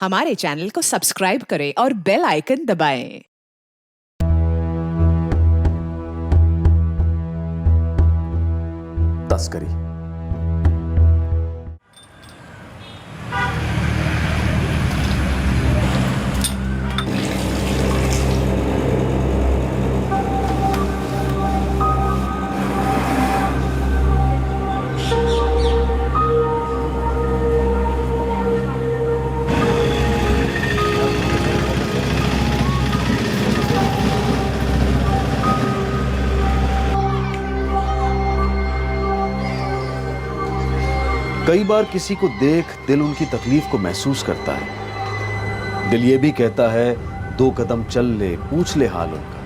हमारे चैनल को सब्सक्राइब करें और बेल आइकन दबाएं। तस्करी। कई बार किसी को देख दिल उनकी तकलीफ को महसूस करता है। दिल ये भी कहता है 2 कदम चल ले, पूछ ले हाल उनका।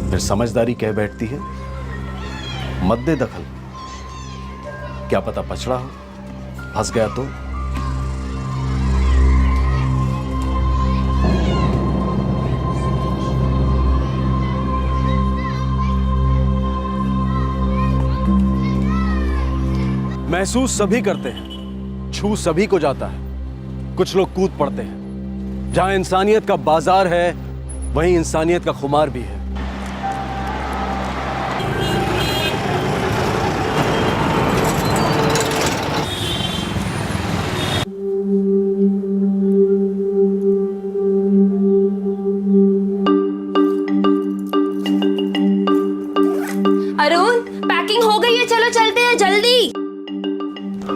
फिर समझदारी कह बैठती है मत दे दखल, क्या पता पछड़ा हो, फंस गया तो। महसूस सभी करते हैं, छू सभी को जाता है। कुछ लोग कूद पड़ते हैं। जहां इंसानियत का बाजार है वहीं इंसानियत का खुमार भी है। अरुण, पैकिंग हो गई है, चलो चलते हैं जल्दी।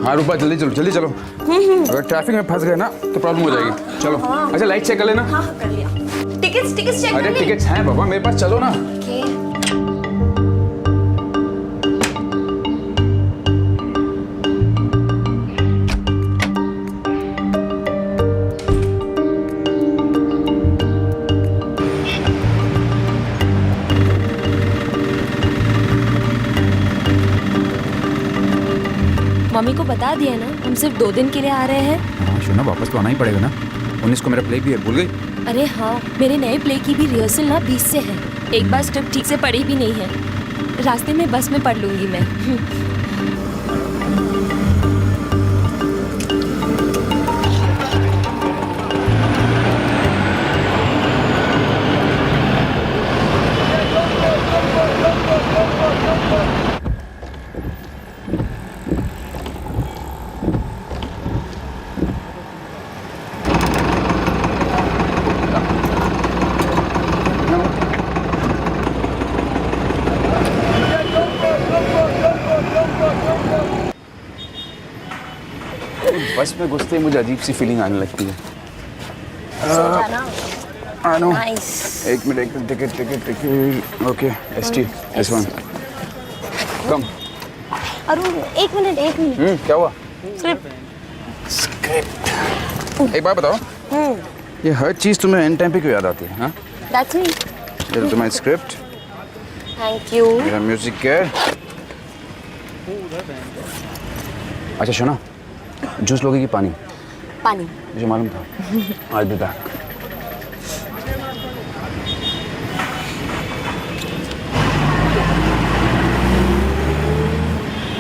हाँ रूपा, जल्दी चलो जल्दी चलो। अगर ट्रैफिक में फंस गए ना तो प्रॉब्लम हो जाएगी। चलो। अच्छा लाइट चेक कर लेना। हाँ कर लिया। टिकट्स चेक अरे कर ली। टिकट्स हैं बाबा मेरे पास, चलो ना। मम्मी को बता दिया ना, हम सिर्फ 2 दिन के लिए आ रहे हैं। हाँ सुना, वापस तो आना ही पड़ेगा ना। 19 को मेरा प्ले भी है, भूल गई? अरे हाँ, मेरे नए प्ले की भी रिहर्सल ना 20 से है। एक बार स्टेप ठीक से पढ़ी भी नहीं है, रास्ते में बस में पढ़ लूंगी मैं। बस में घुसते ही मुझे अजीब सी फीलिंग आने लगती है। नाइस। एक minute, ticket okay. ST S1 कम। अरुण एक मिनट। क्या हुआ? स्क्रिप्ट। एक बात बताओ, ये हर चीज तुम्हें एंड टाइम पे क्यों याद आती है? हाँ, दैट्स मी। ये तो तुम्हारी स्क्रिप्ट, थैंक यू। मेरा म्यूजिक केयर। अच्छा सुनो, जूस लोगे कि पानी? पानी। मुझे मालूम था। I'll be back।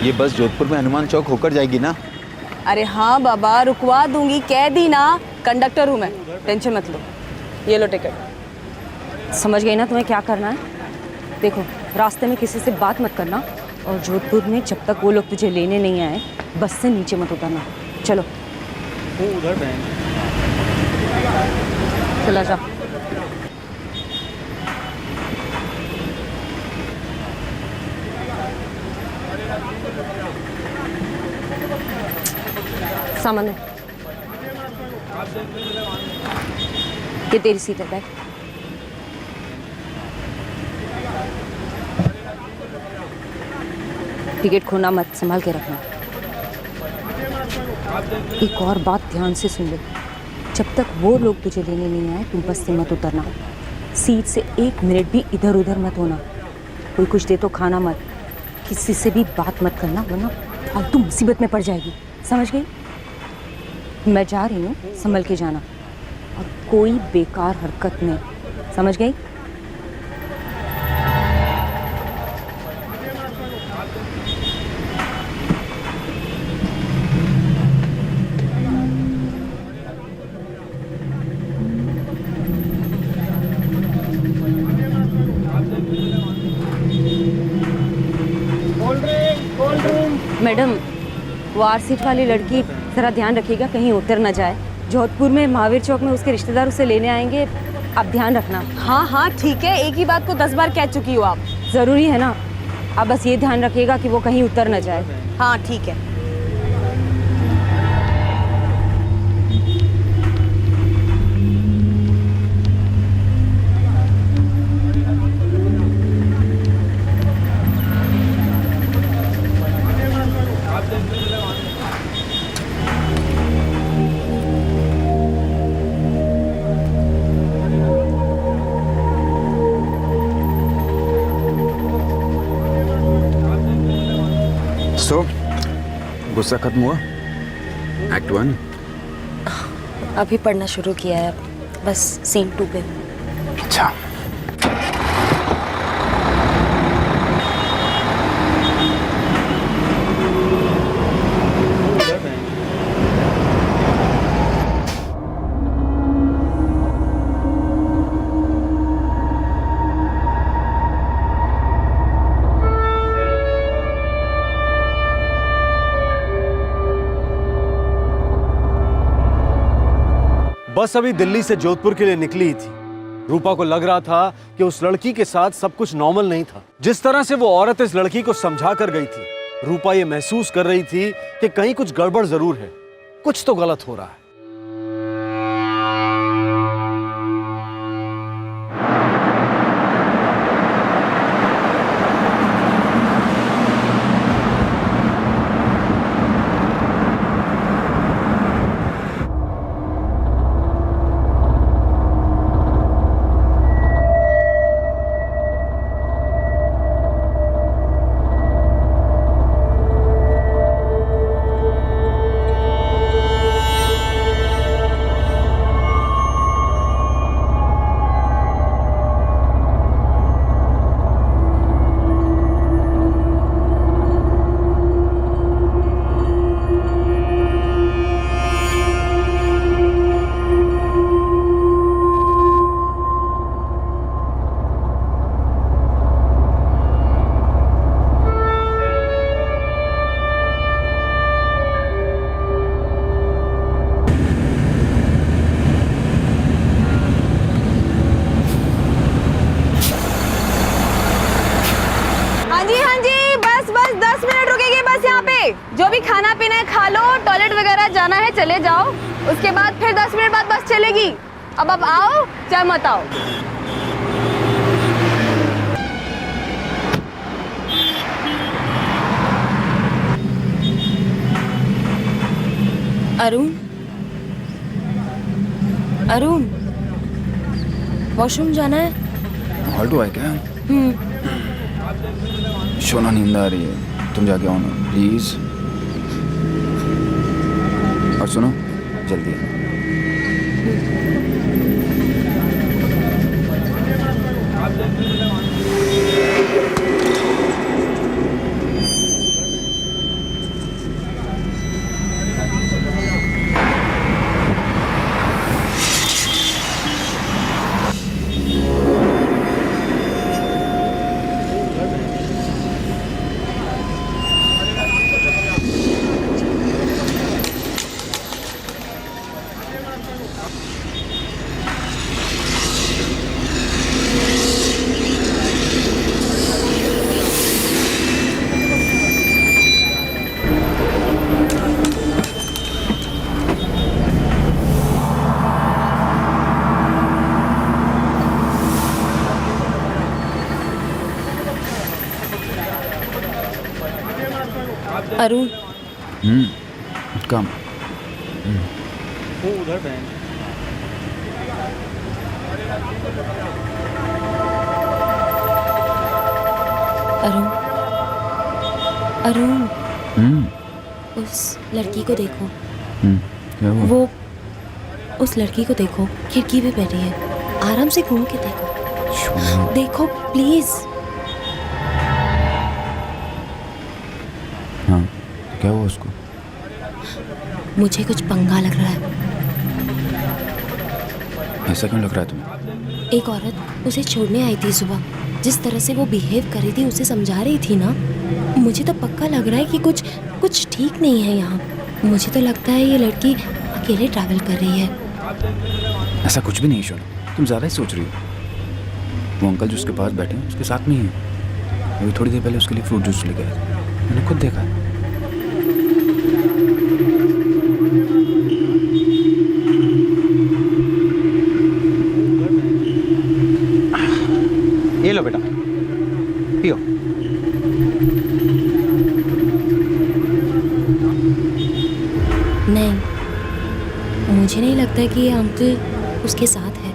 ये बस जोधपुर में हनुमान चौक होकर जाएगी ना? अरे हाँ बाबा, रुकवा दूंगी, कह दी ना। कंडक्टर हूँ मैं, टेंशन मत लो। ये लो टिकट। समझ गई ना तुम्हें क्या करना है? देखो, रास्ते में किसी से बात मत करना, और जोधपुर में जब तक वो लोग तुझे लेने नहीं आए बस से नीचे मत उतरना। चलो। वो उधर चला जा। सामान दे। ये तेरी सीट है, बैठ। टिकट खोना मत, संभाल के रखना। एक और बात ध्यान से सुन ले, जब तक वो लोग तुझे लेने नहीं आए तुम बस से मत उतरना। सीट से 1 मिनट भी इधर उधर मत होना। कोई कुछ दे तो खाना मत, किसी से भी बात मत करना, वरना फालतू मुसीबत में पड़ जाएगी। समझ गई? मैं जा रही हूँ, संभल के जाना, और कोई बेकार हरकत नहीं। समझ गई? वो आर सीट वाली लड़की ज़रा ध्यान रखिएगा कहीं उतर ना जाए। जोधपुर में महावीर चौक में उसके रिश्तेदार उसे लेने आएंगे, आप ध्यान रखना। हाँ हाँ ठीक है, एक ही बात को 10 बार कह चुकी हो आप। ज़रूरी है ना, आप बस ये ध्यान रखिएगा कि वो कहीं उतर ना जाए। हाँ ठीक है। सो गुस्सा खत्म हुआ? एक्ट 1 अभी पढ़ना शुरू किया है, बस सीन 2 पे हूँ। अच्छा। बस अभी दिल्ली से जोधपुर के लिए निकली ही थी। रूपा को लग रहा था कि उस लड़की के साथ सब कुछ नॉर्मल नहीं था। जिस तरह से वो औरत इस लड़की को समझा कर गई थी, रूपा ये महसूस कर रही थी कि कहीं कुछ गड़बड़ जरूर है, कुछ तो गलत हो रहा है। जो भी खाना पीना है खा लो, टॉयलेट वगैरह जाना है चले जाओ, उसके बाद फिर 10 मिनट बाद बस चलेगी। अब आओ चाहे मत आओ। अरुण, अरुण, वॉशरूम जाना है? हॉल्ट हुआ है क्या? सोना नींद आ रही है, तुम जाके आओ ना प्लीज। और सुनो जल्दी। अरुण, कम। वो उधर बहन। अरुण, अरुण, उस लड़की को देखो। क्या हुआ? वो उस लड़की को देखो, खिड़की पे बैठी है। आराम से घूम के देखो, देखो प्लीज। हाँ, क्या हुआ उसको? मुझे कुछ पंगा लग रहा है। ऐसा क्यों लग रहा है तुम्हें? एक औरत उसे छोड़ने आई थी सुबह, जिस तरह से वो बिहेव कर रही थी, उसे समझा रही थी ना, मुझे तो पक्का लग रहा है कि कुछ ठीक नहीं है यहाँ। मुझे तो लगता है ये लड़की अकेले ट्रैवल कर रही है। ऐसा कुछ भी नहीं शोना, तुम ज़्यादा ही सोच रही हो। वो अंकल जो उसके पास बैठे हैं उसके साथ में ही है। अभी थोड़ी देर पहले उसके लिए फ्रूट जूस लेके आए थे, मैंने खुद देखा। ये लो बेटा, पियो। नहीं, मुझे नहीं लगता कि ये अंकल उसके साथ है।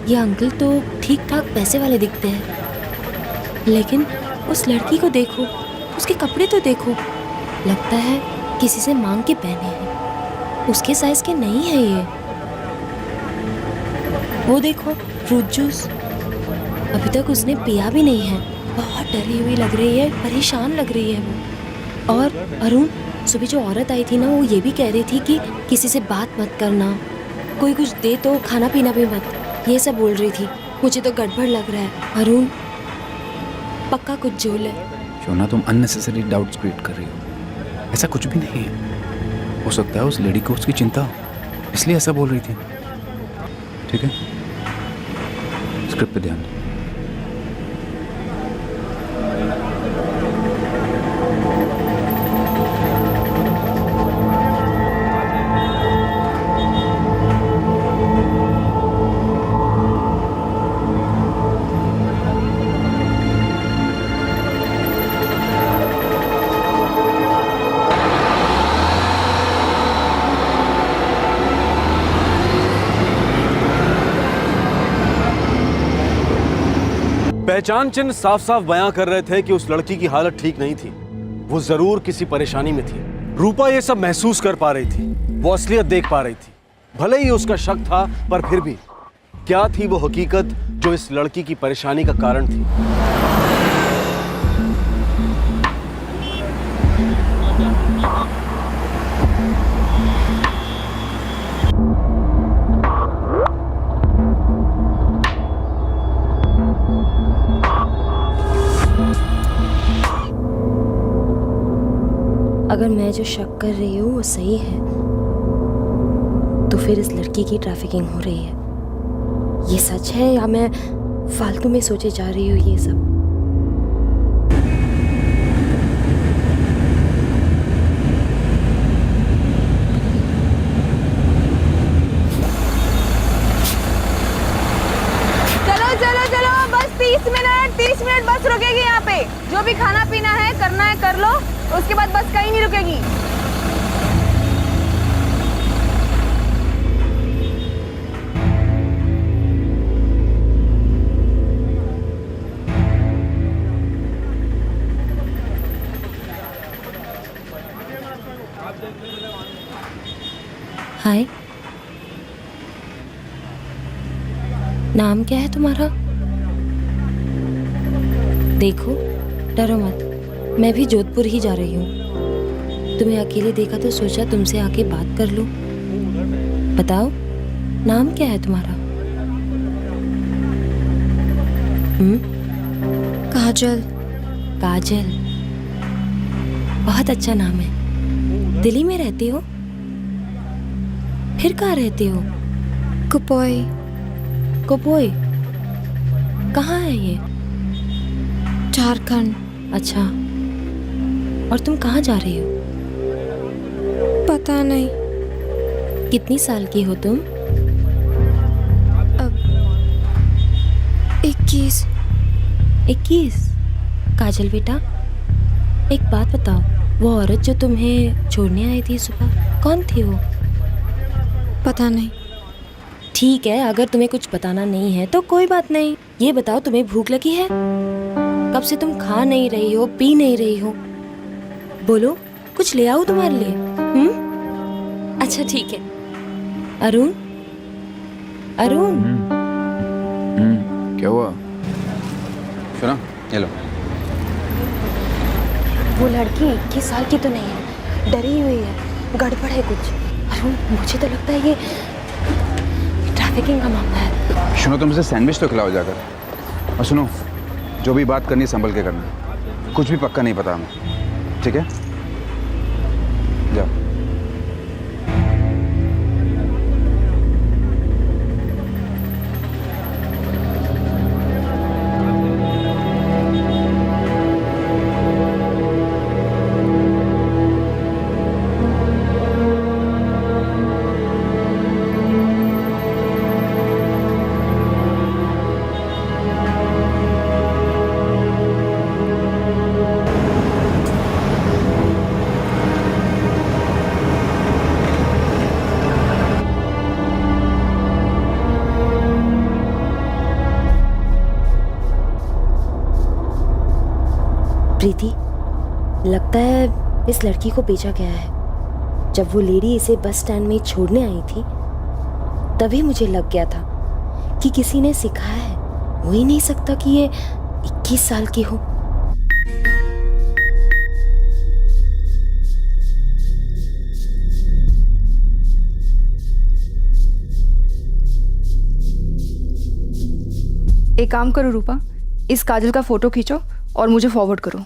ये अंकल तो ठीक ठाक पैसे वाले दिखते हैं, लेकिन उस लड़की को देखो, उसके कपड़े तो देखो, लगता है किसी से मांग के पहने हैं। उसके साइज के नहीं है ये। वो देखो फ्रूट जूस, अभी तक उसने पिया भी नहीं है। बहुत डरी हुई लग रही है, परेशान लग रही है वो। और अरुण, सुबह जो औरत आई थी ना, वो ये भी कह रही थी कि किसी से बात मत करना, कोई कुछ दे तो खाना पीना भी मत, ये सब बोल रही थी। मुझे तो गड़बड़ लग रहा है अरुण, पक्का कुछ झोल है। शोना, तुम अननेसेसरी डाउट्स क्रिएट कर रही हो। ऐसा कुछ भी नहीं है। हो सकता है उस लेडी को उसकी चिंता हो, इसलिए ऐसा बोल रही थी। ठीक है, स्क्रिप्ट पे ध्यान दो। पहचान चिन्ह साफ साफ बयां कर रहे थे कि उस लड़की की हालत ठीक नहीं थी। वो जरूर किसी परेशानी में थी। रूपा ये सब महसूस कर पा रही थी, वो असलियत देख पा रही थी। भले ही उसका शक था, पर फिर भी क्या थी वो हकीकत जो इस लड़की की परेशानी का कारण थी? अगर मैं जो शक कर रही हूँ वो सही है, तो फिर इस लड़की की ट्रैफिकिंग हो रही है। ये सच है या मैं फालतू में सोचे जा रही हूँ ये सब? चलो चलो चलो, बस 30 मिनट बस रुकेगी यहाँ पे। जो भी खाना पीना है करना है कर लो, उसके बाद बस कहीं नहीं रुकेगी। हाय, नाम क्या है तुम्हारा? देखो, डरो मत, मैं भी जोधपुर ही जा रही हूँ। तुम्हें अकेले देखा तो सोचा तुमसे आके बात कर लूं। बताओ, नाम क्या है तुम्हारा? काजल। काजल, बहुत अच्छा नाम है। दिल्ली में रहती हो? फिर कहाँ रहती हो? कुपोई। कुपोई कहाँ है ये? झारखंड। अच्छा, और तुम कहाँ जा रही हो? पता नहीं। कितनी साल की हो तुम? अब 21। 21? काजल बेटा, एक बात बताओ, वो औरत जो तुम्हें छोड़ने आई थी सुबह, कौन थी वो? पता नहीं। ठीक है, अगर तुम्हें कुछ बताना नहीं है तो कोई बात नहीं। ये बताओ, तुम्हें भूख लगी है? कब से तुम खा नहीं रही हो, पी नहीं रही हो? बोलो, कुछ ले आओ तुम्हारे लिए। अच्छा ठीक है। अरुण, अरुण। क्या हुआ? सुना, ये लो। वो लड़की 21 साल की तो नहीं है, डरी हुई है, गड़बड़ है कुछ। अरुण, मुझे तो लगता है ये ट्रैफिकिंग का मामला है। सुनो, तुम इसे सैंडविच तो खिलाओ जाकर। और सुनो, जो भी बात करनी है संभल के करना। कुछ भी पक्का नहीं पता हमें, ठीक है? प्रीति, लगता है इस लड़की को बेचा गया है। जब वो लेडी इसे बस स्टैंड में छोड़ने आई थी तभी मुझे लग गया था कि किसी ने सिखाया है। हो ही नहीं सकता कि ये 21 साल की हो। एक काम करो रूपा, इस काजल का फोटो खींचो और मुझे फॉरवर्ड करो।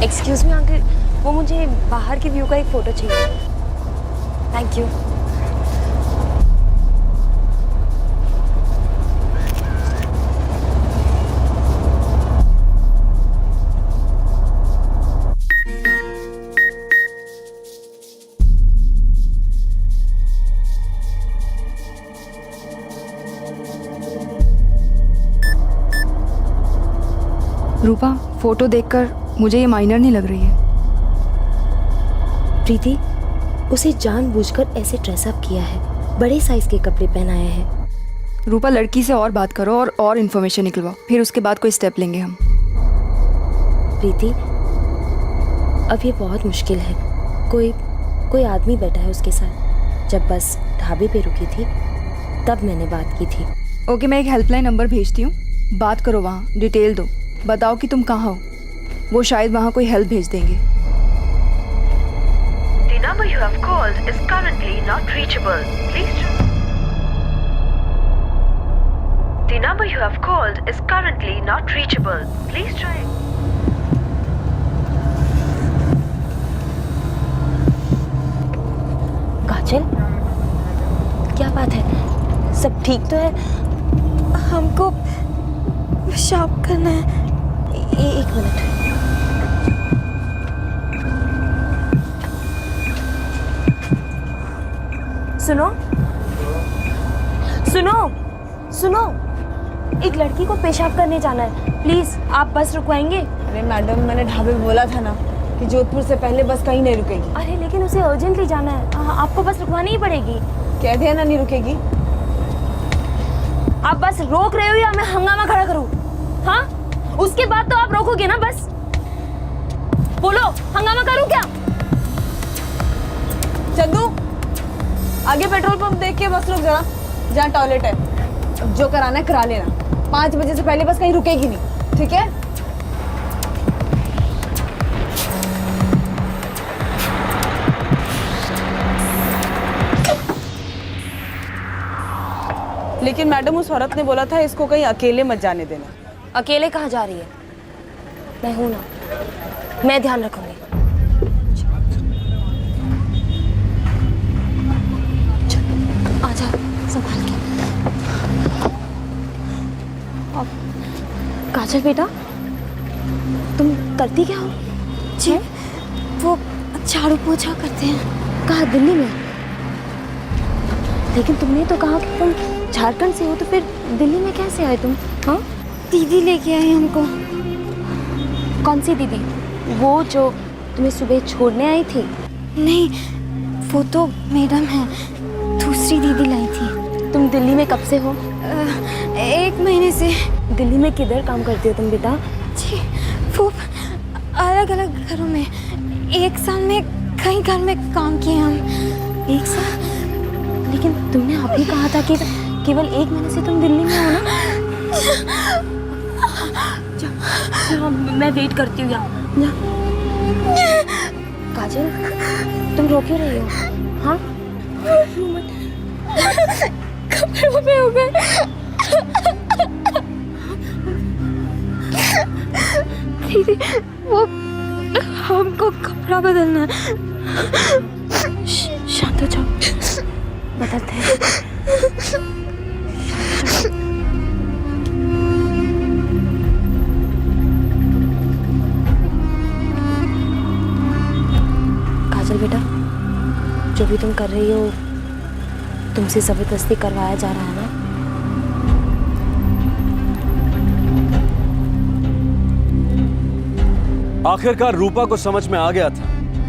एक्सक्यूज मी अंकल, वो मुझे बाहर के व्यू का एक फ़ोटो चाहिए। Thank you. रूपा, फोटो देखकर मुझे ये माइनर नहीं लग रही है। प्रीति, उसे जानबूझकर ऐसे ड्रेसअप किया है, बड़े साइज के कपड़े पहनाए हैं। रूपा, लड़की से और बात करो और इन्फॉर्मेशन निकलवाओ, फिर उसके बाद कोई स्टेप लेंगे हम। प्रीति, अब ये बहुत मुश्किल है। कोई आदमी बैठा है उसके साथ। जब बस ढाबे पे रुकी थी तब मैंने बात की थी। ओके, मैं एक हेल्पलाइन नंबर भेजती हूँ, बात करो, वहाँ डिटेल दो, बताओ कि तुम कहाँ हो। वो शायद वहाँ कोई हेल्प भेज देंगे। The number you have called is currently not reachable. Please try. The number you have called is currently not reachable. Please try. काजल, क्या बात है? सब ठीक तो है? हमको पेशाब करना है। एक मिनट। सुनो सुनो सुनो, एक लड़की को पेशाब करने जाना है, प्लीज आप बस रुकवाएंगे? अरे मैडम, मैंने ढाबे में बोला था ना कि जोधपुर से पहले बस कहीं नहीं रुकेगी। अरे लेकिन उसे अर्जेंटली जाना है, आपको बस रुकवानी ही पड़ेगी। कह दिया ना नहीं रुकेगी। आप बस रोक रहे हो या मैं हंगामा खड़ा करूं? हाँ, उसके बाद तो आप रोकोगे ना बस? बोलो, हंगामा करूं क्या? चंदू, आगे पेट्रोल पंप देख के बस रुक जरा, जहाँ टॉयलेट है। अब जो कराना है करा लेना। 5 बजे से पहले बस कहीं रुकेगी नहीं, ठीक है? लेकिन मैडम, उस औरत ने बोला था इसको कहीं अकेले मत जाने देना। अकेले कहाँ जा रही है? मैं हूं ना, मैं ध्यान रखूंगी। आजा, संभाल के। काजल बेटा, तुम करती क्या हो? जी, वो झाड़ू पोछा करते हैं। कहाँ? दिल्ली में? लेकिन तुमने तो कहा कि तुम झारखंड से हो, तो फिर दिल्ली में कैसे आए तुम? हाँ, दीदी लेके आई हमको। कौन सी दीदी? वो जो तुम्हें सुबह छोड़ने आई थी? नहीं, वो तो मैडम है, दूसरी दीदी लाई थी। तुम दिल्ली में कब से हो? 1 महीने से। दिल्ली में किधर काम करती हो तुम बेटा? जी, वो अलग अलग घरों में। 1 साल में कई घर में काम किए हम। 1 साल? लेकिन तुमने अभी कहा था कि केवल 1 महीने से तुम दिल्ली में हो ना? मैं वेट करती हूँ यहाँ। काजल, तुम रो क्यों रही हो? हाँ, कपड़ों में हो गए। दीदी, वो हमको कपड़ा बदलना है। शांत हो जाओ, बदलते हैं। काजल बेटा, जो भी तुम कर रही हो तुमसे जबरदस्ती करवाया जा रहा है ना? आखिरकार रूपा को समझ में आ गया था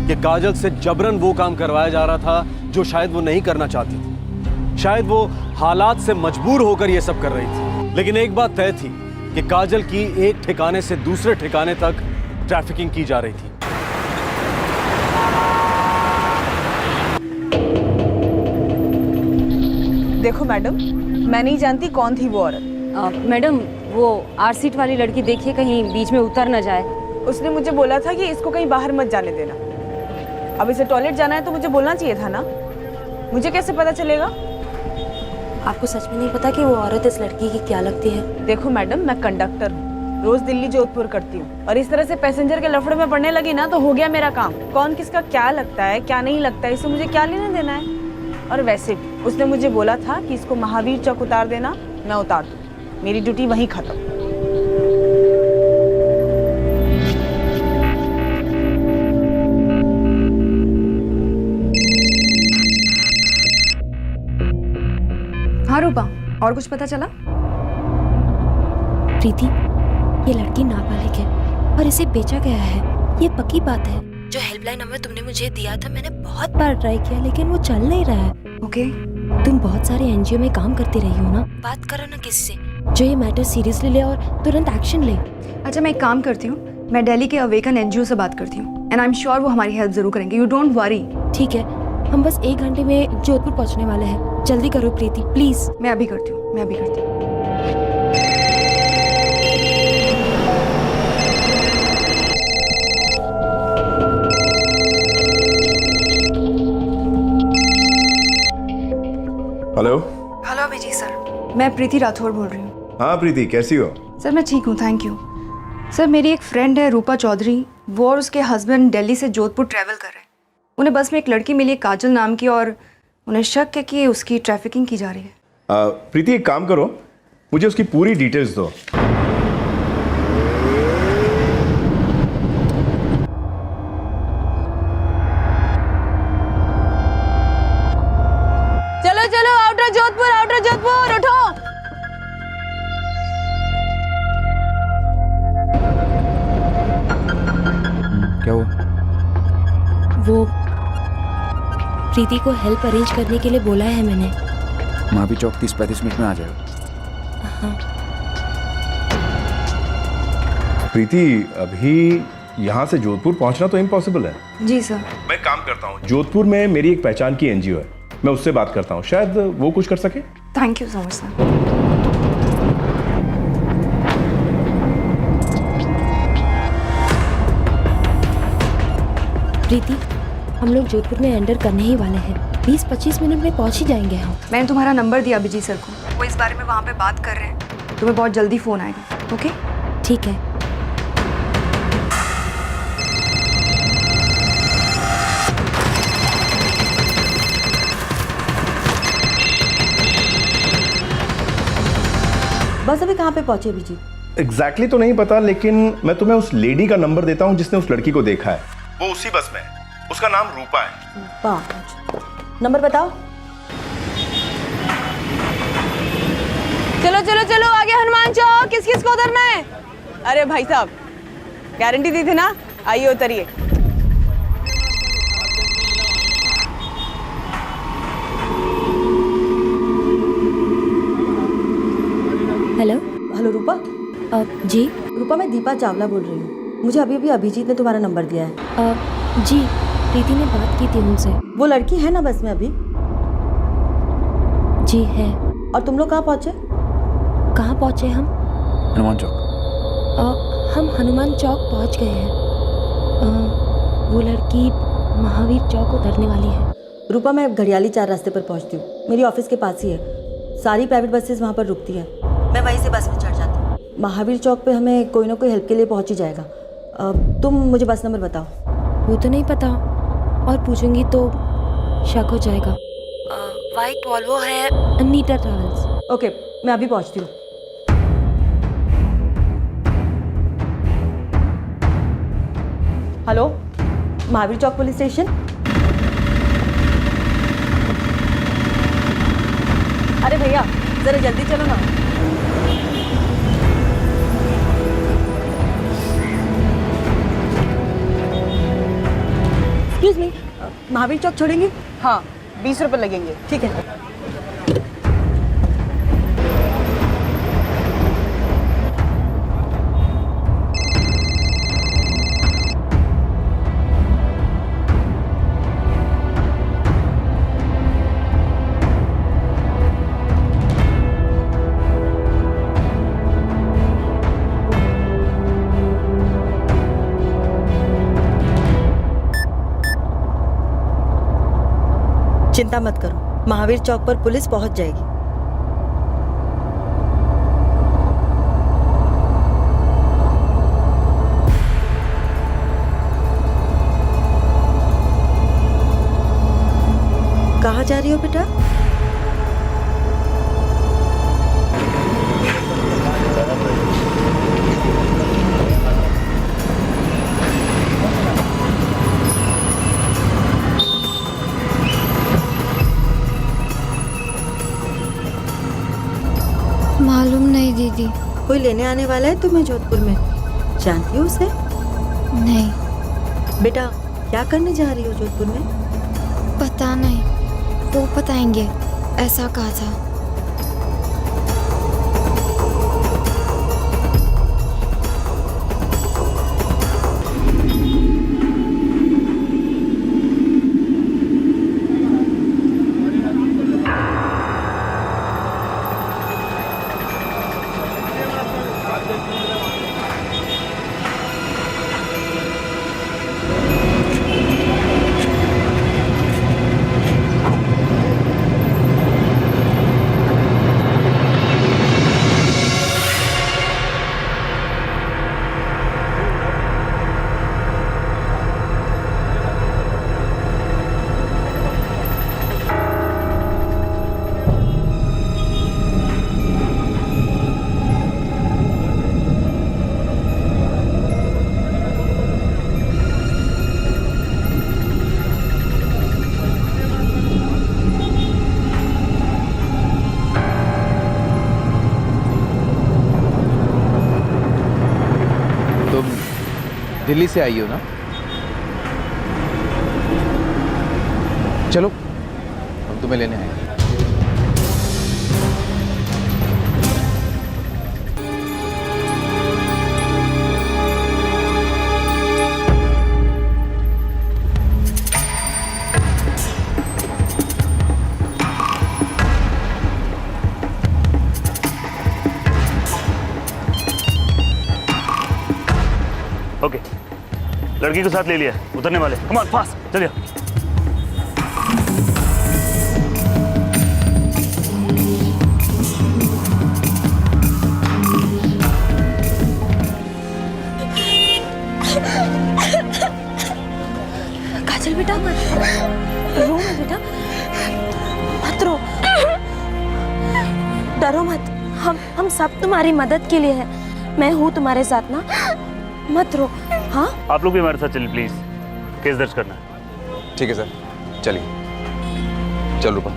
कि काजल से जबरन वो काम करवाया जा रहा था जो शायद वो नहीं करना चाहती थी। शायद वो हालात से मजबूर होकर ये सब कर रही थी, लेकिन एक बात तय थी कि काजल की एक ठिकाने से दूसरे ठिकाने तक ट्रैफिकिंग की जा रही थी। देखो मैडम, मैं नहीं जानती कौन थी वो औरत। मैडम, वो आर सीट वाली लड़की देखिए कहीं बीच में उतर न जाए। उसने मुझे बोला था कि इसको कहीं बाहर मत जाने देना। अब इसे टॉयलेट जाना है तो मुझे बोलना चाहिए था ना। मुझे कैसे पता चलेगा? आपको सच में नहीं पता कि वो औरत इस लड़की की क्या लगती है? देखो मैडम, मैं कंडक्टर हूँ, रोज दिल्ली जोधपुर करती हूँ, और इस तरह से पैसेंजर के लफड़े में पड़ने लगी ना तो हो गया मेरा काम। कौन किसका क्या लगता है क्या नहीं लगता है, इससे मुझे क्या लेना देना है। और वैसे भी उसने मुझे बोला था कि इसको महावीर चौक उतार देना, मैं उतार दूँ, मेरी ड्यूटी वहीं खत्म। हाँ रूपा, और कुछ पता चला? प्रीति, ये लड़की नाबालिग है और इसे बेचा गया है, ये पक्की बात है। जो हेल्पलाइन नंबर तुमने मुझे दिया था, मैंने बहुत बार ट्राई किया लेकिन वो चल नहीं रहा है। ओके। तुम बहुत सारे एनजीओ में काम करती रही हो ना, बात करो ना किसी से जो ये मैटर सीरियसली ले और तुरंत एक्शन ले। अच्छा, मैं एक काम करती हूँ, मैं दिल्ली के अवेकन एनजीओ से बात करती हूँ एंड आई एम श्योर वो हमारी हेल्प जरूर करेंगे। You don't worry. ठीक है, हम बस 1 घंटे में जोधपुर पहुंचने वाले हैं, जल्दी करो प्रीति प्लीज। मैं अभी करती हूँ, मैं अभी करती हूँ। हेलो। हेलो अभिजीत सर, मैं प्रीति राठौर बोल रही हूँ। हाँ प्रीति, कैसी हो? सर मैं ठीक हूँ, थैंक यू। सर मेरी एक फ्रेंड है रूपा चौधरी, वो और उसके हस्बैंड दिल्ली से जोधपुर ट्रैवल कर रहे हैं। उन्हें बस में एक लड़की मिली काजल नाम की, और उन्हें शक है कि उसकी ट्रैफिकिंग की जा रही है। प्रीति एक काम करो, मुझे उसकी पूरी डिटेल्स दो। चलो चलो, आउटर जोधपुर उठो। क्या हुआ? वो प्रीति को हेल्प अरेंज करने के लिए बोला है मैंने। महावीर चौक 30-35 मिनट में आ जाएगा। हाँ। प्रीति, अभी यहाँ से जोधपुर पहुँचना तो इम्पॉसिबल है। जी सर। मैं काम करता हूँ, जोधपुर में मेरी एक पहचान की एनजीओ है, मैं उससे बात करता हूँ, शायद वो कुछ कर सके। Thank you so much sir. Preeti, हम लोग जोधपुर में एंटर करने ही वाले हैं, 20-25 मिनट में पहुंच ही जाएंगे हम। मैंने तुम्हारा नंबर दिया अभिजीत सर को, वो इस बारे में वहाँ पे बात कर रहे हैं। तुम्हें बहुत जल्दी फ़ोन आएगा। ओके, ठीक है। बस अभी कहाँ पे पहुंचे अभिजीत? एग्जैक्टली तो नहीं पता, लेकिन मैं तुम्हें उस लेडी का नंबर देता हूँ जिसने उस लड़की को देखा है। वो उसी बस में है, उसका नाम रूपा है। वाह, नंबर बताओ। चलो चलो चलो, आगे हनुमान चौक। किस किस को उतरना है? अरे भाई साहब, गारंटी दी थी ना, आइए उतरिए। हेलो। हेलो रूपा। जी। रूपा, मैं दीपा चावला बोल रही हूँ। मुझे अभी अभी अभिजीत ने तुम्हारा नंबर दिया है। जी, प्रीति ने बात की थी उनसे। वो लड़की है ना बस में अभी? जी है। और तुम लोग कहाँ पहुँचे? कहाँ पहुँचे हम? हनुमान चौक। हम हनुमान चौक पहुँच गए हैं। वो लड़की महावीर चौक उतरने वाली है। रूपा, मैं घड़ियाली 4 रास्ते पर पहुँचती हूँ, मेरी ऑफिस के पास ही है। सारी प्राइवेट बसेस वहाँ पर रुकती है, मैं वहीं से बस में चढ़ जाती हूँ। महावीर चौक पे हमें कोई ना कोई हेल्प के लिए पहुँच ही जाएगा। तुम मुझे बस नंबर बताओ। वो तो नहीं पता, और पूछूंगी तो शक हो जाएगा। वाइट वॉल्वो है, अनीता ट्रैवल्स। ओके, मैं अभी पहुँचती हूँ। हेलो, महावीर चौक पुलिस स्टेशन। अरे भैया, जरा जल्दी चलो ना। एक्सक्यूज मी, महावीर चौक छोड़ेंगे? हाँ, 20 रुपए लगेंगे। ठीक है। चिंता मत करो, महावीर चौक पर पुलिस पहुंच जाएगी। कहाँ जा रही हो बेटा? मालूम नहीं दीदी। कोई लेने आने वाला है तुम्हें जोधपुर में? जानती हो उसे? नहीं। बेटा क्या करने जा रही हो जोधपुर में? पता नहीं, वो बताएंगे, ऐसा कहा था। दिल्ली से आई हो ना? चलो हम तुम्हें लेने आए। ओके, लड़की को साथ ले लिया, उतरने वाले। कम ऑन फास्ट, चलिए। काजल बेटा रो मत बेटा, मत रो, डरो मत। हम सब तुम्हारी मदद के लिए हैं। मैं हूँ तुम्हारे साथ ना, मत रो। हाँ, आप लोग भी हमारे साथ चलिए प्लीज, केस दर्ज करना है। ठीक है सर, चलिए। चल रूपा।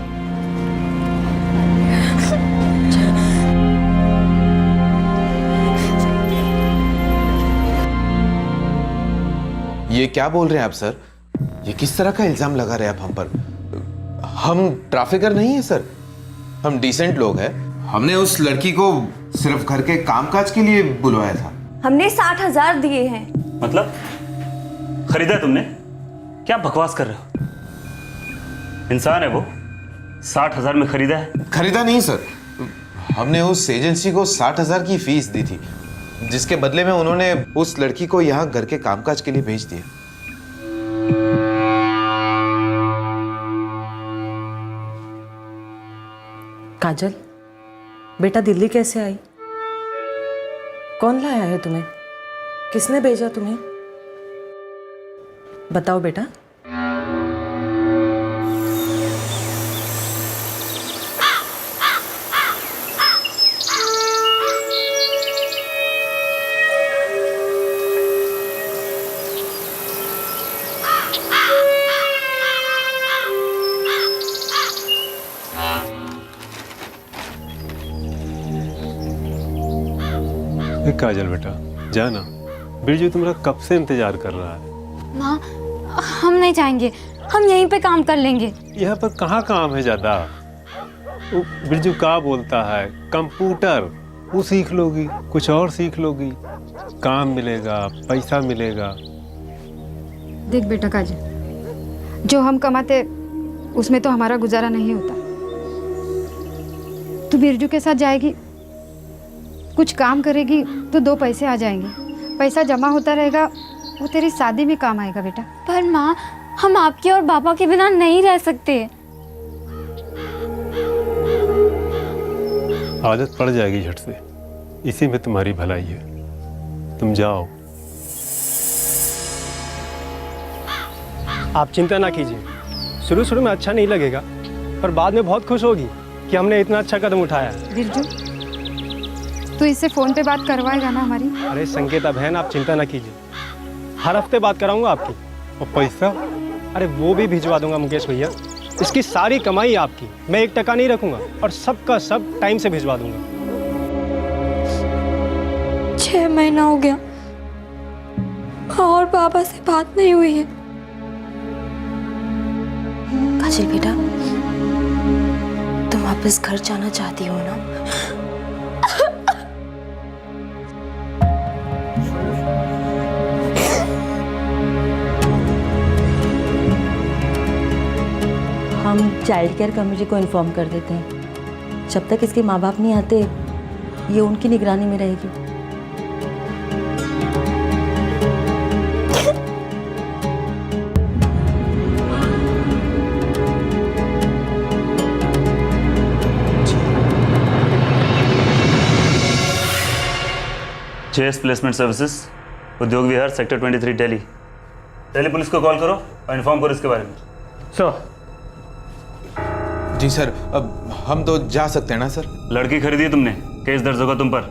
ये क्या बोल रहे हैं आप सर? ये किस तरह का इल्जाम लगा रहे हैं आप हम पर? हम ट्रैफिकर नहीं है सर, हम डिसेंट लोग हैं। हमने उस लड़की को सिर्फ घर के कामकाज के लिए बुलवाया था। हमने 60,000 दिए हैं। मतलब खरीदा तुमने? क्या बकवास कर रहे हो? इंसान है वो, 60,000 में खरीदा है? खरीदा नहीं सर, हमने उस एजेंसी को 60,000 की फीस दी थी, जिसके बदले में उन्होंने उस लड़की को यहाँ घर के कामकाज के लिए भेज दिया। काजल बेटा, दिल्ली कैसे आई? कौन लाया है तुम्हें? किसने भेजा तुम्हें? बताओ बेटा। काजल बेटा जाना, बिरजू तुम्हारा कब से इंतजार कर रहा है। माँ, हम नहीं जाएंगे, हम यहीं पे काम कर लेंगे। यहाँ पर कहाँ काम है ज्यादा? बिरजू का बोलता है कंप्यूटर, वो सीख लोगी, कुछ और सीख लोगी, काम मिलेगा, पैसा मिलेगा। देख बेटा काजल, जो हम कमाते उसमें तो हमारा गुजारा नहीं होता। तू बिरजू के साथ जाएगी, कुछ काम करेगी तो 2 पैसे आ जाएंगे, पैसा जमा होता रहेगा, वो तेरी शादी में काम आएगा बेटा। पर माँ, हम आपके और पापा के बिना नहीं रह सकते। आदत पड़ जाएगी झट से, इसी में तुम्हारी भलाई है। तुम जाओ। आप चिंता ना कीजिए, शुरू शुरू में अच्छा नहीं लगेगा, पर बाद में बहुत खुश होगी कि हमने इतना अच्छा कदम उठाया है। बिरजू, तू इससे फ़ोन पे बात करवाएगा ना हमारी? अरे संकेता बहन, आप चिंता ना कीजिए, हर हफ्ते बात कराऊंगा आपकी। और पैसा? अरे वो भी भिजवा दूंगा मुकेश भैया। इसकी सारी कमाई आपकी, मैं 1 टका नहीं रखूंगा और सबका सब टाइम से भिजवा दूंगा। 6 महीना हो गया और पापा से बात नहीं हुई है। काजल बेटा, तुम वापस घर जाना चाहती हो ना? हम चाइल्ड केयर कमेटी को इन्फॉर्म कर देते हैं। जब तक इसके माँ बाप नहीं आते, ये उनकी निगरानी में रहेगी। जेएस प्लेसमेंट सर्विसेज, उद्योग विहार, सेक्टर 23, दिल्ली। दिल्ली पुलिस को कॉल करो और इन्फॉर्म करो इसके बारे में। सर। जी सर, अब हम तो जा सकते हैं ना सर? लड़की खरीदी है तुमने, केस दर्ज होगा तुम पर।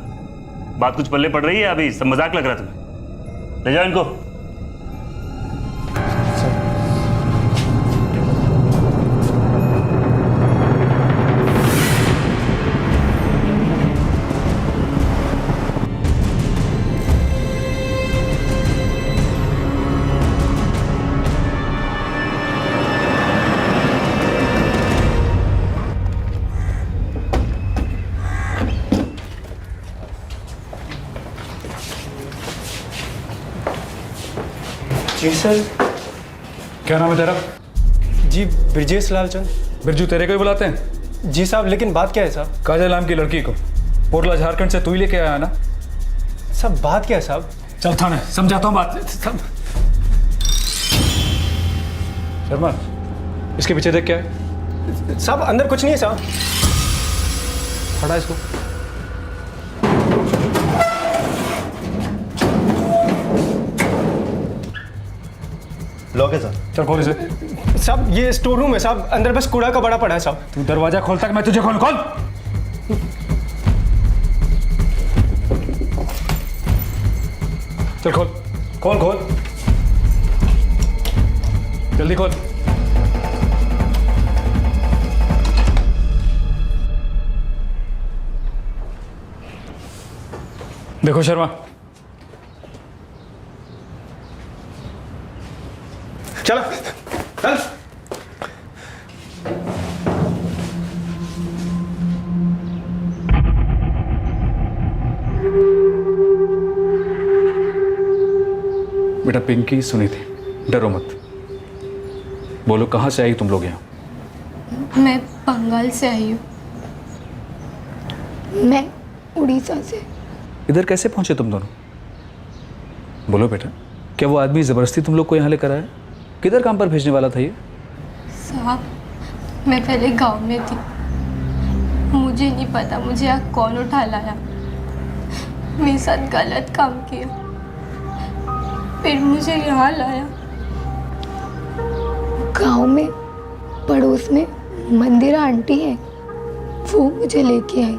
बात कुछ पल्ले पड़ रही है? अभी सब मजाक लग रहा तुम्हें। ले जाओ इनको। जी सर। क्या नाम है तेरा? जी ब्रजेश लालचंद। बिरजू तेरे को ही बुलाते हैं? जी साहब, लेकिन बात क्या है साहब? काजल नाम की लड़की को पोरला झारखंड से तू ही लेके आया ना? सब बात क्या है साहब? चल थाने, समझाता हूँ बात। सब शर्मा, इसके पीछे देख क्या है? साहब अंदर कुछ नहीं है साहब। हटा इसको। लॉक है सर। चल खोल इसे। साहब ये स्टोर रूम है साहब, अंदर बस कूड़ा का बड़ा पड़ा है साहब। तू दरवाजा खोलता कि मैं तुझे खोल? खोल। चल खोल खोल खोल, जल्दी खोल। देखो शर्मा, चलो चल। बेटा पिंकी सुनी थी, डरो मत। बोलो कहाँ से आई तुम लोग यहाँ? मैं बंगाल से आई हूँ। मैं उड़ीसा से। इधर कैसे पहुंचे तुम दोनों? बोलो बेटा, क्या वो आदमी ज़बरदस्ती तुम लोग को यहाँ लेकर आया? किधर काम पर भेजने वाला था ये? साहब, मैं पहले गांव में थी, मुझे नहीं पता मुझे यहाँ कौन उठा लाया। मेरे साथ गलत काम किया, फिर मुझे यहाँ लाया। गांव में पड़ोस में मंदिरा आंटी है, वो मुझे लेके आई,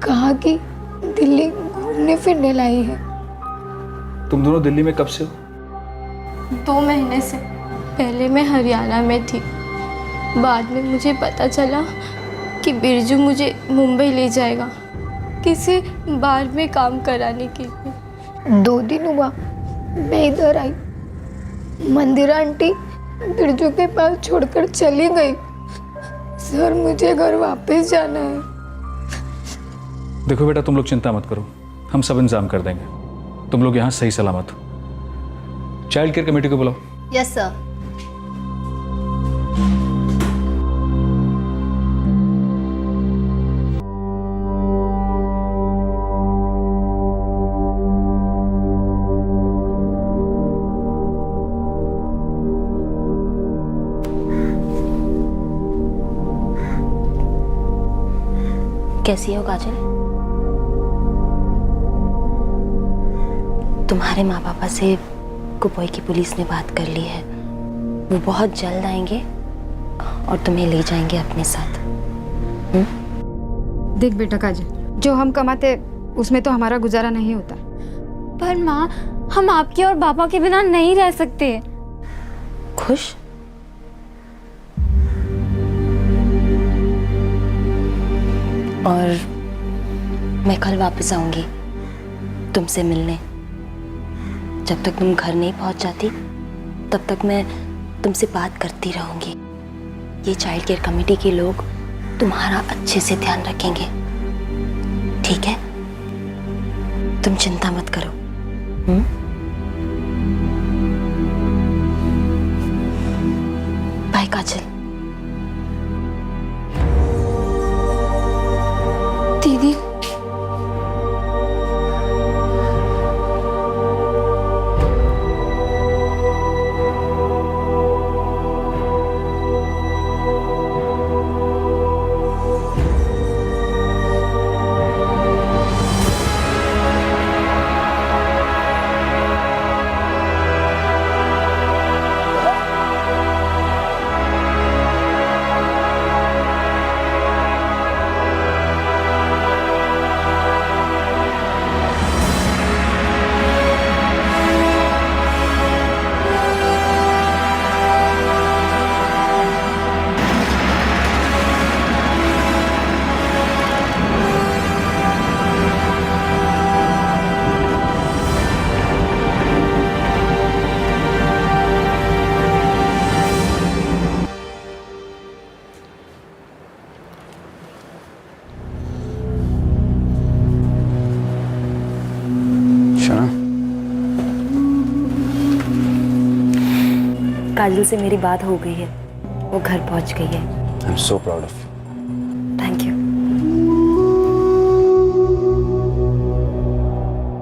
कहा कि दिल्ली घूमने फिरने लाई है। तुम दोनों दिल्ली में कब से हो? 2 महीने से। पहले मैं हरियाणा में थी, बाद में मुझे पता चला कि बिरजू मुझे मुंबई ले जाएगा किसी बार में काम कराने के लिए। 2 दिन हुआ मैं इधर आई, मंदिरा आंटी बिरजू के पास छोड़कर चली गई। सर मुझे घर वापस जाना है। देखो बेटा, तुम लोग चिंता मत करो, हम सब इंतजाम कर देंगे। तुम लोग यहाँ सही सलामत हो। चाइल्ड केयर कमेटी को बुलाओ। Yes sir. कैसी हो काजल? तुम्हारे माँ पापा से कुपोई की पुलिस ने बात कर ली है। वो बहुत जल्द आएंगे और तुम्हें ले जाएंगे अपने साथ। देख बेटा काजल, जो हम कमाते उसमें तो हमारा गुजारा नहीं होता। पर माँ, हम आपके और पापा के बिना नहीं रह सकते। खुश? और मैं कल वापस आऊंगी तुमसे मिलने। जब तक तुम घर नहीं पहुंच जाती तब तक मैं तुमसे बात करती रहूंगी। ये चाइल्ड केयर कमेटी के लोग तुम्हारा अच्छे से ध्यान रखेंगे, ठीक है? तुम चिंता मत करो। बाय काजल। दीदी, काजल से मेरी बात हो गई है, वो घर पहुंच गई है। I am so proud of you. Thank you.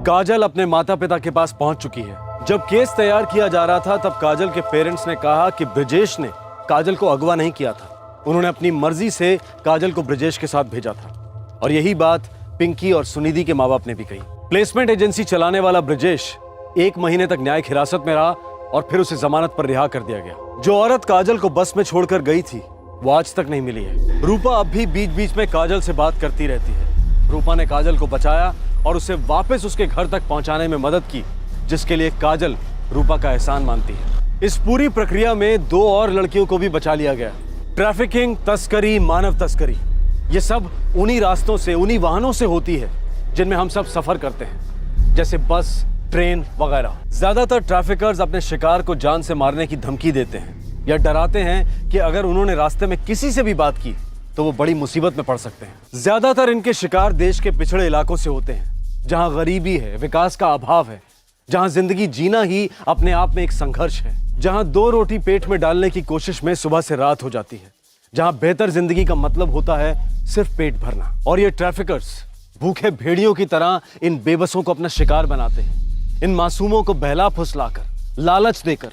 Kajal अपने माता पिता के पास पहुंच चुकी है। जब केस तैयार किया जा रहा था तब काजल के पेरेंट्स ने कहा कि ब्रिजेश ने काजल को अगवा नहीं किया था। उन्होंने अपनी मर्जी से काजल को ब्रिजेश के साथ भेजा था और यही बात पिंकी और सुनिधि के माँ बाप ने भी कही। प्लेसमेंट एजेंसी चलाने वाला ब्रिजेश 1 महीने तक न्यायिक हिरासत में रहा और फिर उसे जमानत पर रिहा कर दिया गया। जो औरत काजल को बस में छोड़कर गई थी वो आज तक नहीं मिली है। रूपा अब भी बीच बीच में काजल से बात करती रहती है। रूपा ने काजल को बचाया और उसे वापस उसके घर तक पहुंचाने में मदद की, जिसके लिए काजल रूपा का एहसान मानती है। इस पूरी प्रक्रिया में 2 और लड़कियों को भी बचा लिया गया। ट्रैफिकिंग, तस्करी, मानव तस्करी, ये सब उन्हीं रास्तों से, उन्हीं वाहनों से होती है जिनमें हम सब सफर करते हैं, जैसे बस, ट्रेन वगैरह। ज्यादातर ट्रैफिकर्स अपने शिकार को जान से मारने की धमकी देते हैं या डराते हैं कि अगर उन्होंने रास्ते में किसी से भी बात की तो वो बड़ी मुसीबत में पड़ सकते हैं। ज्यादातर इनके शिकार देश के पिछड़े इलाकों से होते हैं, जहां गरीबी है, विकास का अभाव है, जहां जिंदगी जीना ही अपने आप में एक संघर्ष है, जहां 2 रोटी पेट में डालने की कोशिश में सुबह से रात हो जाती है, जहां बेहतर जिंदगी का मतलब होता है सिर्फ पेट भरना। और ये ट्रैफिकर्स भूखे भेड़ियों की तरह इन बेबसों को अपना शिकार बनाते हैं। इन मासूमों को बहला फुसलाकर, लालच देकर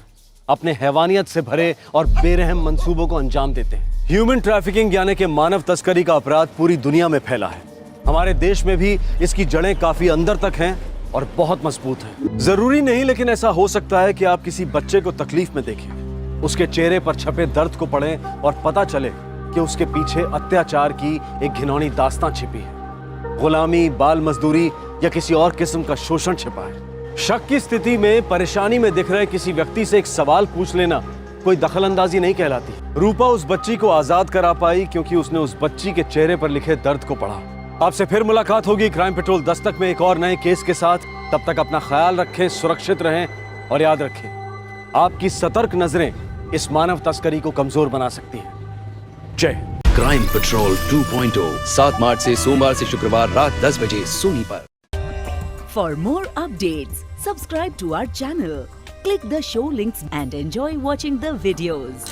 अपने हैवानियत से भरे और बेरहम मंसूबों को अंजाम देते हैं। ह्यूमन ट्रैफिकिंग यानी कि मानव तस्करी का अपराध पूरी दुनिया में फैला है। हमारे देश में भी इसकी जड़ें काफी अंदर तक हैं और बहुत मजबूत हैं। जरूरी नहीं, लेकिन ऐसा हो सकता है कि आप किसी बच्चे को तकलीफ में देखें, उसके चेहरे पर छपे दर्द को पढ़ें और पता चले कि उसके पीछे अत्याचार की एक घिनौनी दास्तां छिपी है। गुलामी, बाल मजदूरी या किसी और किस्म का शोषण छिपा है। शक की स्थिति में परेशानी में दिख रहे किसी व्यक्ति से एक सवाल पूछ लेना कोई दखलंदाजी नहीं कहलाती। रूपा उस बच्ची को आजाद करा पाई क्योंकि उसने उस बच्ची के चेहरे पर लिखे दर्द को पढ़ा। आपसे फिर मुलाकात होगी क्राइम पेट्रोल दस्तक में एक और नए केस के साथ। तब तक अपना ख्याल रखें, सुरक्षित रहें और याद रखें, आपकी सतर्क नजरें इस मानव तस्करी को कमजोर बना सकती हैं। जय क्राइम पेट्रोल 2.0 7 मार्च से सोमवार से शुक्रवार रात 10 बजे सोनी पर। For more updates, subscribe to our channel, click the show links and enjoy watching the videos.